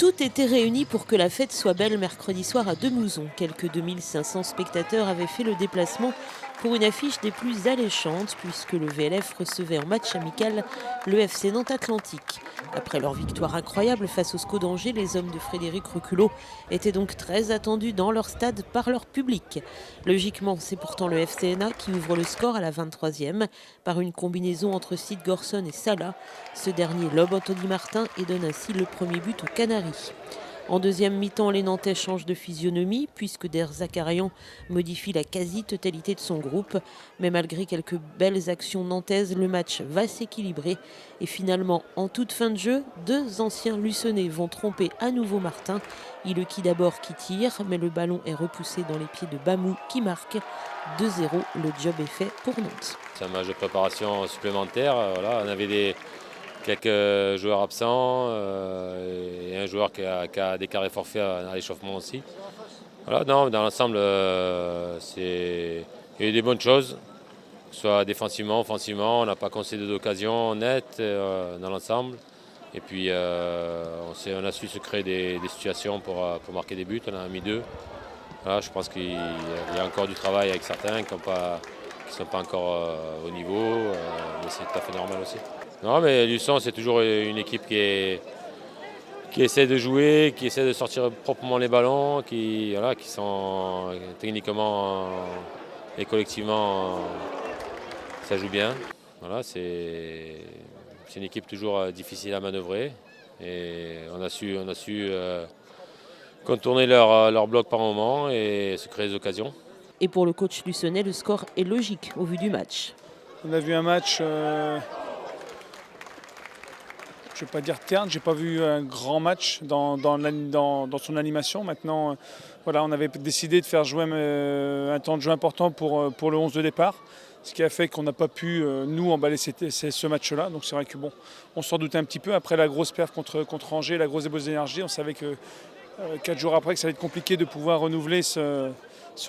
Tout était réuni pour que la fête soit belle mercredi soir à Demouzon. Quelques 2500 spectateurs avaient fait le déplacement pour une affiche des plus alléchantes puisque le VLF recevait en match amical le FC Nantes Atlantique. Après leur victoire incroyable face au SCO d'Angers, les hommes de Frédéric Reculot étaient donc très attendus dans leur stade par leur public. Logiquement, c'est pourtant le FCNA qui ouvre le score à la 23e par une combinaison entre Sid Gorson et Salah. Ce dernier lobe Anthony Martin et donne ainsi le premier but aux Canaries. En deuxième mi-temps, les Nantais changent de physionomie puisque Der Zakarian modifie la quasi-totalité de son groupe. Mais malgré quelques belles actions nantaises, le match va s'équilibrer. Et finalement, en toute fin de jeu, deux anciens Luçonnais vont tromper à nouveau Martin. Ileki d'abord qui tire, mais le ballon est repoussé dans les pieds de Bamou qui marque. 2-0, le job est fait pour Nantes. C'est un match de préparation supplémentaire. Voilà, on avait quelques joueurs absents et un joueur qui a déclaré forfait à l'échauffement aussi. Voilà, non, dans l'ensemble, il y a eu des bonnes choses, que ce soit défensivement, offensivement. On n'a pas concédé d'occasion nette dans l'ensemble. Et puis on a su se créer des situations pour marquer des buts. On en a mis 2. Voilà, je pense qu'il y a encore du travail avec certains qui ne sont pas encore au niveau, mais c'est tout à fait normal aussi. Non, mais Luçon, c'est toujours une équipe qui essaie de jouer, qui essaie de sortir proprement les ballons, qui sont techniquement et collectivement, ça joue bien. Voilà, c'est une équipe toujours difficile à manœuvrer et on a su contourner leur bloc par moment et se créer des occasions. Et pour le coach luçonnais, le score est logique au vu du match. On a vu un match, je ne vais pas dire terne, je n'ai pas vu un grand match dans son animation. Maintenant, voilà, on avait décidé de faire jouer un temps de jeu important pour le 11 de départ. Ce qui a fait qu'on n'a pas pu, nous, emballer ce match-là. Donc c'est vrai que bon, on s'en doutait un petit peu. Après la grosse perf contre Angers, la grosse débauche d'énergie, on savait que 4 jours après, que ça allait être compliqué de pouvoir renouveler ce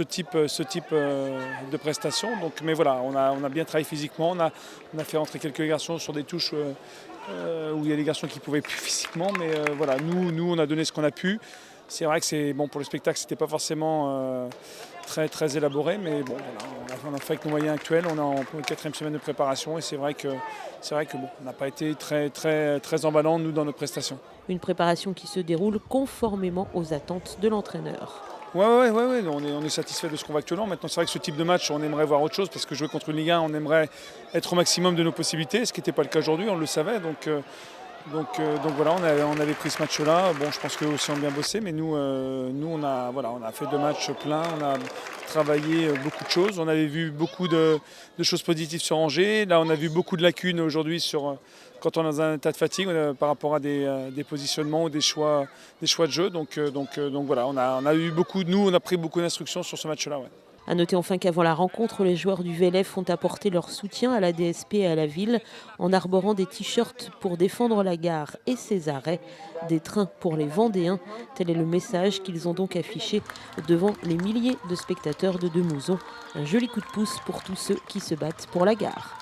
type de prestation. Donc, mais voilà, on a bien travaillé physiquement. On a fait rentrer quelques garçons sur des touches où il y a des garçons qui ne pouvaient plus physiquement. Mais voilà, nous, on a donné ce qu'on a pu. C'est vrai que c'est bon pour le spectacle, c'était pas forcément très élaboré, mais bon, voilà, on a fait avec nos moyens actuels. On est en 4e semaine de préparation et c'est vrai que bon, on n'a pas été très emballant nous dans nos prestations. Une préparation qui se déroule conformément aux attentes de l'entraîneur. Ouais, on est satisfait de ce qu'on voit actuellement. Maintenant, c'est vrai que ce type de match, on aimerait voir autre chose parce que jouer contre une Ligue 1, on aimerait être au maximum de nos possibilités, ce qui n'était pas le cas aujourd'hui, on le savait. Donc voilà, on avait pris ce match-là. Bon, je pense qu'eux aussi ont bien bossé, mais nous on a fait 2 matchs pleins, on a travaillé beaucoup de choses. On avait vu beaucoup de choses positives sur Angers. Là, on a vu beaucoup de lacunes aujourd'hui quand on est dans un état de fatigue par rapport à des positionnements ou des choix de jeu. Donc voilà, on a pris beaucoup d'instructions sur ce match-là. Ouais. A noter enfin qu'avant la rencontre, les joueurs du VLF ont apporté leur soutien à la DSP et à la ville en arborant des t-shirts pour défendre la gare et ses arrêts, des trains pour les Vendéens. Tel est le message qu'ils ont donc affiché devant les milliers de spectateurs de Demouzon. Un joli coup de pouce pour tous ceux qui se battent pour la gare.